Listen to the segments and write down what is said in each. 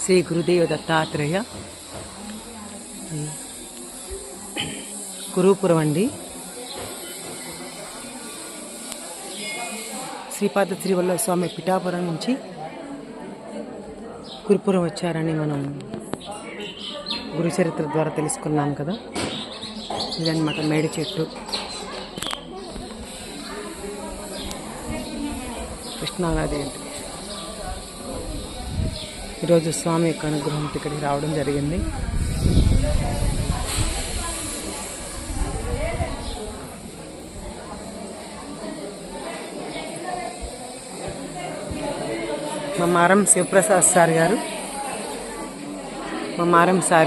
శ్రీ గురుదేవ దత్తాత్రేయ కురుపురం అండి. శ్రీపాద శ్రీవల్లభ స్వామి పిఠాపురం నుంచి కురుపురం వచ్చారని మనం గురుచరిత్ర ద్వారా తెలుసుకున్నాం కదా. ఇదన్నమాట మేడి చెట్టు. కృష్ణానది ఏంటి. ఈరోజు స్వామి యొక్క అనుగ్రహంతో ఇక్కడికి రావడం జరిగింది. మా మారం శివప్రసాద్ సార్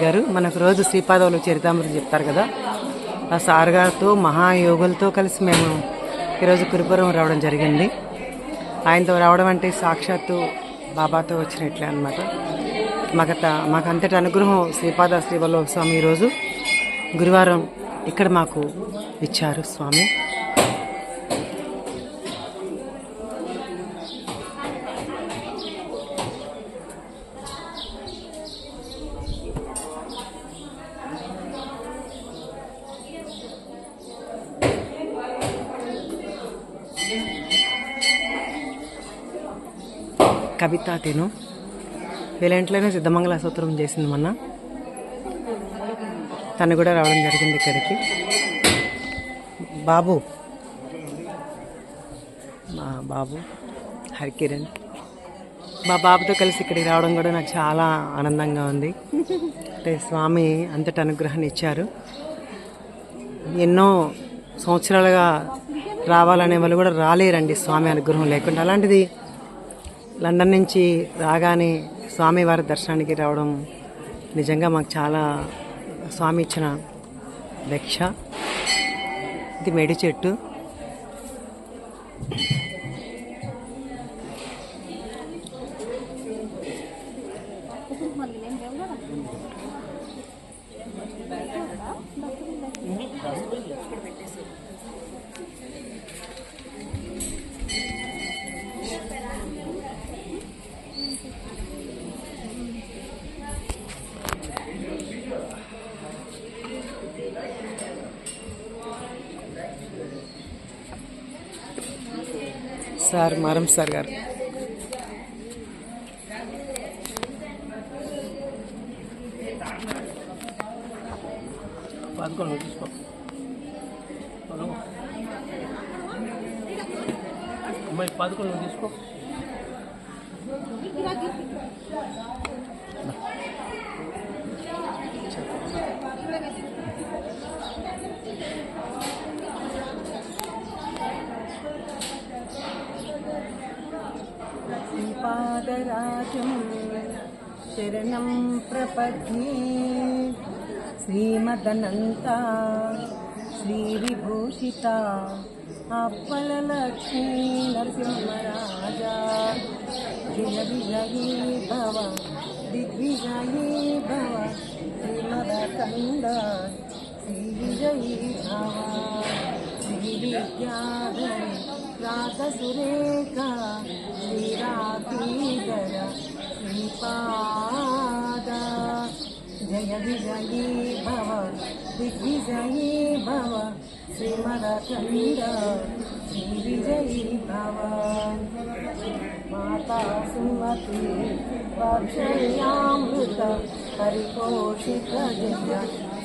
గారు మనకు రోజు శ్రీపాదవులు చరితామృతం చెప్తారు కదా. ఆ సార్ గారితో మహాయోగులతో కలిసి మేము ఈరోజు కురుపురం రావడం జరిగింది. ఆయనతో రావడం అంటే సాక్షాత్తు బాబాతో వచ్చినట్లే అనమాట. మాకంతటి అనుగ్రహం శ్రీపాద శ్రీవల్లభ స్వామి ఈరోజు గురువారం ఇక్కడ మాకు ఇచ్చారు స్వామి. కవిత తిను వీళ్ళంట్లోనే సిద్ధమంగళ సూత్రం చేసింది మొన్న. తను కూడా రావడం జరిగింది ఇక్కడికి. మా బాబు హరికిరణ్, మా బాబుతో కలిసి ఇక్కడికి రావడం కూడా నాకు చాలా ఆనందంగా ఉంది. అంటే స్వామి అంతటి అనుగ్రహాన్ని ఇచ్చారు. ఎన్నో సంవత్సరాలుగా రావాలనే వాళ్ళు కూడా రాలేరండి స్వామి అనుగ్రహం లేకుండా. అలాంటిది లండన్ నుంచి రాగానే స్వామివారి దర్శనానికి రావడం నిజంగా మాకు చాలా స్వామి ఇచ్చిన భిక్ష. ఇది మేడి చెట్టు. సార్ మారం సార్ గారు తీసుకో. శ్రీపాదరాజం శరణం ప్రపద్యే శ్రీమదనంత శ్రీవిభూషిత అప్పలలక్ష్మీ నరసింహరాజా జయ విజయీ భవ దిగ్విజయీ భవ శ్రీమదకండ శ్రీ విజయీ భవ శ్రీ విద్యాధరి రాధసురేఖ శ్రీరాధీధర శ్రీపాద జయ విజయీ భవ దిగ్విజయీ భవ శ్రీమదకండ శ్రీ విజయీ భవ మాతా సుమతి వాత్సల్యామృత పరిపోషిత జయ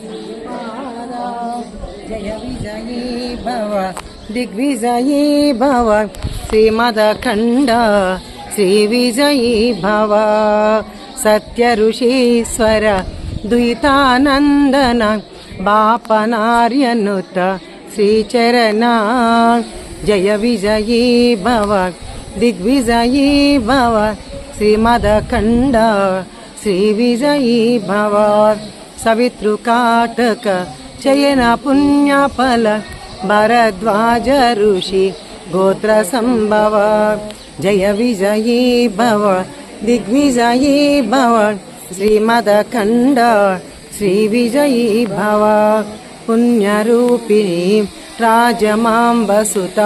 శ్రీపాద జయ విజయీ భవ దిగ్విజయీ భవ శ్రీమదఖండ శ్రీ విజయీ భవ సత్య ఋషీశ్వర ద్వైతానందన బాపనార్యనుత శ్రీచరణ జయ విజయీ భవ దిగ్విజయీ భవ శ్రీమదఖండ శ్రీ విజయీ భవ సవితృకాటక చయన పుణ్యఫల భరద్వాజ ఋషి గోత్ర సంభవ జయ విజయీ భవ దిగ్విజయీ భవ శ్రీమదఖండ శ్రీ విజయీ భవ పుణ్యరూపిణి రాజమాంబసుత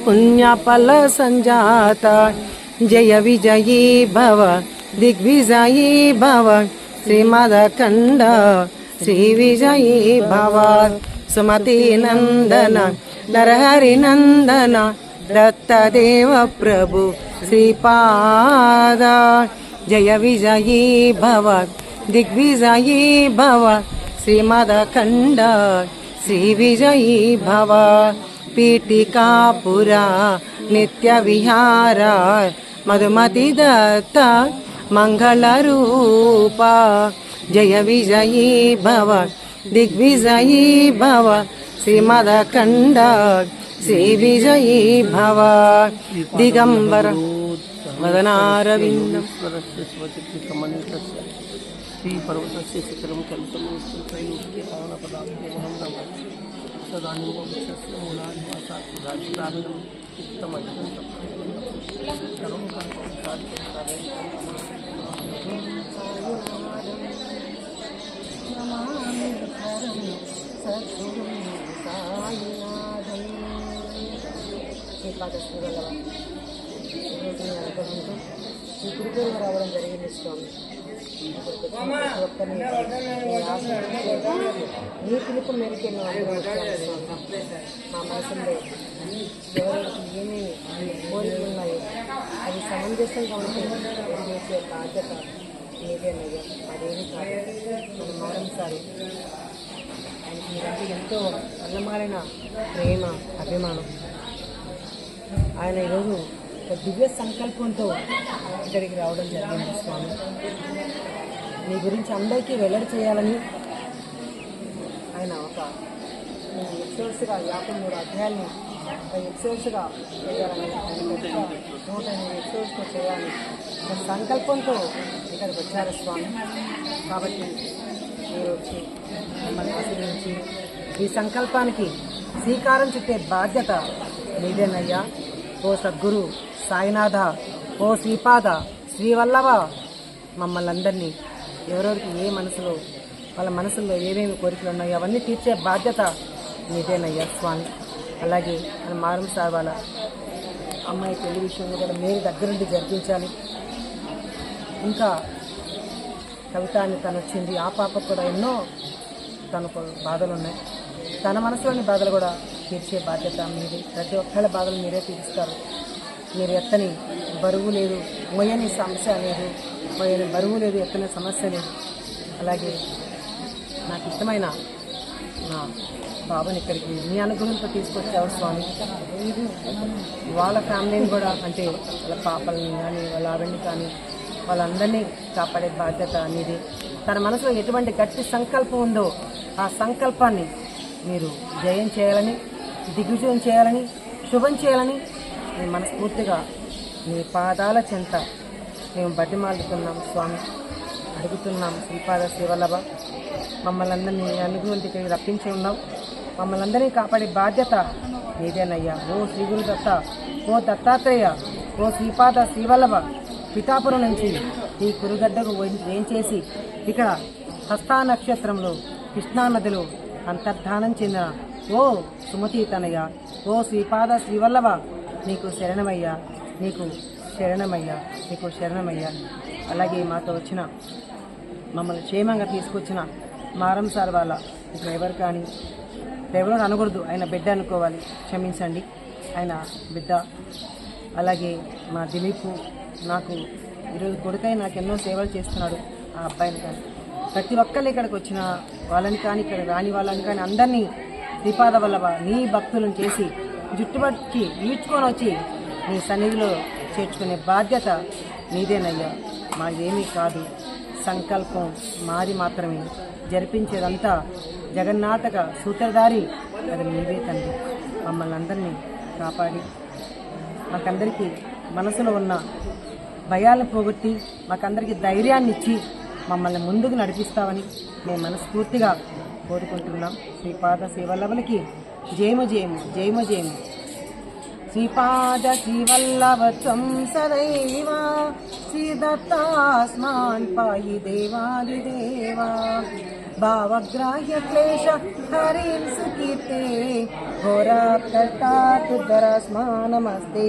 పుణ్యఫల సంజాత జయ విజయీ భవ దిగ్విజయీ భవ శ్రీమదఖండ శ్రీ విజయీ భవ సుమతి నందన నరహరి నందన దత్తదేవ ప్రభు శ్రీపాద జయ విజయీ భవ దిగ్విజయీ భవ శ్రీమదఖండ శ్రీ విజయీ భవ పీఠికాపురా నిత్య విహార మధుమతి దత్త మంగళరూప జయ విజయీ భవ దిగ్విజయీ భవ శ్రీమదఖండ శ్రీ విజయీ భవ దిగంబర వదనారవిందం శ్రీపర్వతస్య శిఖరం ఈ కుడిపేరు రావడం జరిగింది స్వామి. నీ పిలుపు మేరకు ఎన్నో అనుభవించాను స్వామి. మా మనసులో ఎవరికి ఏమేమి కోరికలు ఉన్నాయో అది సమంజసంగా ఉంటే చేసే బాధ్యత మీదేనయ్యా. అదేమి కాదు మన మారంసారి ఆయనకి మీరంటే ఎంతో అన్నమాలైన ప్రేమ అభిమానం. ఆయన ఈరోజు ఒక దివ్య సంకల్పంతో ఇక్కడికి రావడం జరిగింది స్వామి. మీ గురించి అందరికీ వెల్లడి చేయాలని ఆయన ఒక ఎపిసోడ్స్గా 53 అధ్యాయాన్ని ఎపిసోడ్స్గా చేయాలని 108 ఎపిసోడ్స్తో చేయాలని ఒక సంకల్పంతో ఇక్కడికి వచ్చారు స్వామి. కాబట్టి మీరు వచ్చి మిమ్మల్ని ఆశీర్వదించి ఈ సంకల్పానికి శ్రీకారం చుట్టే బాధ్యత మీదేనయ్యా. ఓ సద్గురు సాయినాథ, ఓ శ్రీపాద, శ్రీవల్లభ, మమ్మల్ని అందరినీ ఎవరెవరికి ఏ మనసులో వాళ్ళ మనసుల్లో ఏమేమి కోరికలు ఉన్నాయో అవన్నీ తీర్చే బాధ్యత మీదేనయ్యా స్వామి. అలాగే మన మారం సార్ వాళ్ళ అమ్మాయి పెళ్లి విషయంలో కూడా మీరు దగ్గరుండి జరిపించాలి. ఇంకా కవిత అని తను వచ్చింది, ఆ పాపకు కూడా ఎన్నో తనకు బాధలు ఉన్నాయి. తన మనసులోని బాధలు కూడా తీర్చే బాధ్యత మీది. ప్రతి ఒక్కళ్ళ బాధలు మీరే తీరుస్తారు. మీరు ఎత్తని బరువు లేదు, మొయ్యని సమస్య లేదు, మొయ్యని బరువు లేదు, ఎత్తని సమస్య లేదు. అలాగే నాకు ఇష్టమైన నా బాబాని ఇక్కడికి మీ అనుగ్రహంతో తీసుకొచ్చావు స్వామి. వాళ్ళ ఫ్యామిలీని కూడా, అంటే వాళ్ళ పాపల్ని కానీ వాళ్ళ ఆవిడ్ని కానీ వాళ్ళందరినీ కాపాడే బాధ్యత మీది. తన మనసులో ఎటువంటి గట్టి సంకల్పం ఉందో ఆ సంకల్పాన్ని మీరు జయం చేయాలని, దిగ్విజయం చేయాలని, శుభం చేయాలని మేము మనస్ఫూర్తిగా మీ పాదాల చెంత మేము బతిమాలుతున్నాం స్వామి, అడుగుతున్నాం. శ్రీపాద శ్రీవల్లభ, మమ్మల్ని అందరినీ అనుగ్రహం ఇక్కడికి రప్పించి ఉన్నాం. మమ్మల్ని అందరినీ కాపాడే బాధ్యత మీదేనయ్యా. ఓ శ్రీ గురు దత్త, ఓ దత్తాత్రేయ, ఓ శ్రీపాద శ్రీవల్లభ, పిఠాపురం నుంచి ఈ కురుగడ్డకు వేంచేసి ఇక్కడ హస్తా నక్షత్రంలో కృష్ణానదిలో అంతర్ధానం చెందిన ఓ సుమతి తనయ్య, ఓ శ్రీపాద శ్రీవల్లభ, నీకు శరణమయ్యా, నీకు శరణమయ్యా, నీకు శరణమయ్యా. అలాగే మాతో వచ్చిన మమ్మల్ని క్షేమంగా తీసుకొచ్చిన మారం సార్ వాళ్ళ డ్రైవర్ కానీ, డ్రైవర్ అనకూడదు, ఆయన బిడ్డ అనుకోవాలి, క్షమించండి, ఆయన బిడ్డ. అలాగే మా దిలీప్ నాకు ఈరోజు కొడుకై నాకు ఎన్నో సేవలు చేస్తున్నాడు. ఆ అబ్బాయిని కానీ ప్రతి ఒక్కళ్ళు ఇక్కడికి వచ్చిన వాళ్ళని కానీ ఇక్కడ రాని వాళ్ళని కానీ అందరినీ శ్రీపాద వల్లభ నీ భక్తులను చేసి జుట్టుబట్టి ఈడ్చుకొని వచ్చి నీ సన్నిధిలో చేర్చుకునే బాధ్యత నీదేనయ్యా. మాదేమీ కాదు, సంకల్పం మాది మాత్రమే. జరిపించేదంతా జగన్నాటక సూత్రధారి అది నీవే తండ్రి. మమ్మల్ని అందరినీ కాపాడి మాకందరికీ మనసులో ఉన్న భయాలను పోగొట్టి మాకందరికీ ధైర్యాన్ని ఇచ్చి మమ్మల్ని ముందుకు నడిపిస్తామని మేము మనస్ఫూర్తిగా కోరుకుంటున్నాం. శ్రీపాద శ్రీవల్లభులకి జయము జయము, జయము జయము. శ్రీపాద శ్రీవల్లభత్వం సదైవ శ్రీదత్తాస్మాన్ పాయి దేవాదిదేవా భావగ్రాహ్య క్లేశ హరిం సుకీర్తే ఘోరాకర్తాతుద్దరస్మా నమస్తే.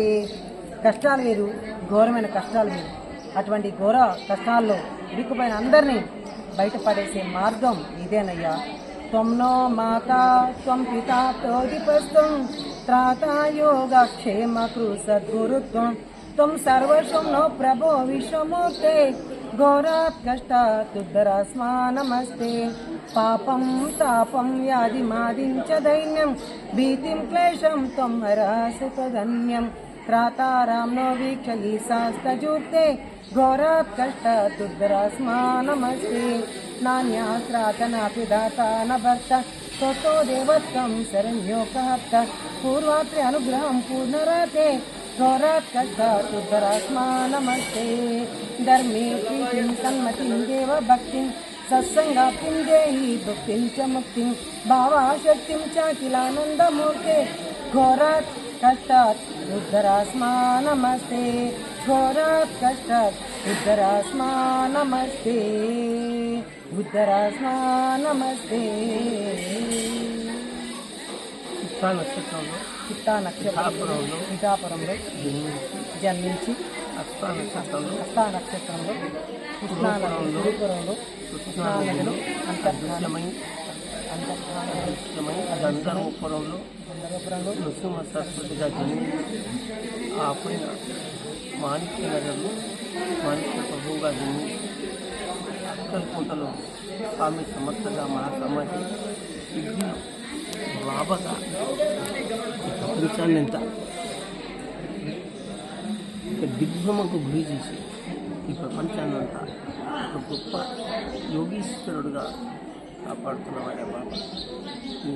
కష్టాలు వేరు, ఘోరమైన కష్టాలు వేరు. అటువంటి ఘోర కష్టాల్లో ఇరుక్కుపోయిన అందరినీ బయటపడేసే మార్గం ఇదేనయ్యా. త్వం నో మాతా త్వం పితా ప్రోదిపస్తం త్రాతా యోగక్షేమ కృ సద్గురుత్వం త్వం సర్వశం నో ప్రభో విశ్వమూర్తే ఘోరాత్ కష్టాతుద్ధరాస్మా నమస్తే. పాపం తాపం వ్యాధి మాదించ దైన్యం భీతిం క్లేశం త్వం హరాసుతధన్యం త్రాతారాం నో వీక్షలి శాస్తజూక్తే ఘోరాత్ కష్టాతుద్ధరాస్మా నమస్తే. నాన్యాస్త్రాతనాపి దాతా న భక్త స్తోతో దేవత్వం శరణ్యోకహర్త పూర్వాత్రి అనుగ్రహం పూర్ణరాతే ఘోరాత్ కష్టాతుద్ధరాస్మా నమస్తే. ధర్మే ప్రీతిం సన్మతిం దేవ భక్తిం సత్సంగాప్తిం దేహి భక్తిం చ ముక్తిం భావాశక్తిం చ కిలానందమూర్తే ఘోరాత్ కష్టాత్ ఉద్ధరాస్మా నమస్తే. ఘోరాత్ కష్టాత్ ఉద్ధరాస్మా నమస్తే. ఉద్ధరాస్మా నమస్తే. చిత్తా నక్షత్రంలో పిఠాపురంలో జన్మించి హస్తా నక్షత్రంలో కృష్ణానదిలో కృష్ణానదిలో గంధర్వపురంలో నృసింహ సరస్వతిగా జన్మించి ఆపైన మాణిక్య నగర్లో మాణిక్య ప్రభువుగా జన్మించి అక్కలకోటలో స్వామి సమర్థగా మహాసమాధి సిద్ధిలో బాబాగా ప్రపంచాన్ని ఎంత ఒక దిగ్భ్రమకు గురి చేసి ఈ ప్రపంచాన్ని అంతా ఒక గొప్ప యోగీశ్వరుడుగా కాపాడుతున్నవాడే బాబా. ఈ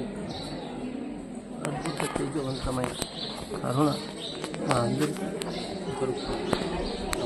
అద్భుత తేజవంతమైన కరుణ మా అందరికీ దొరుకుతుంది.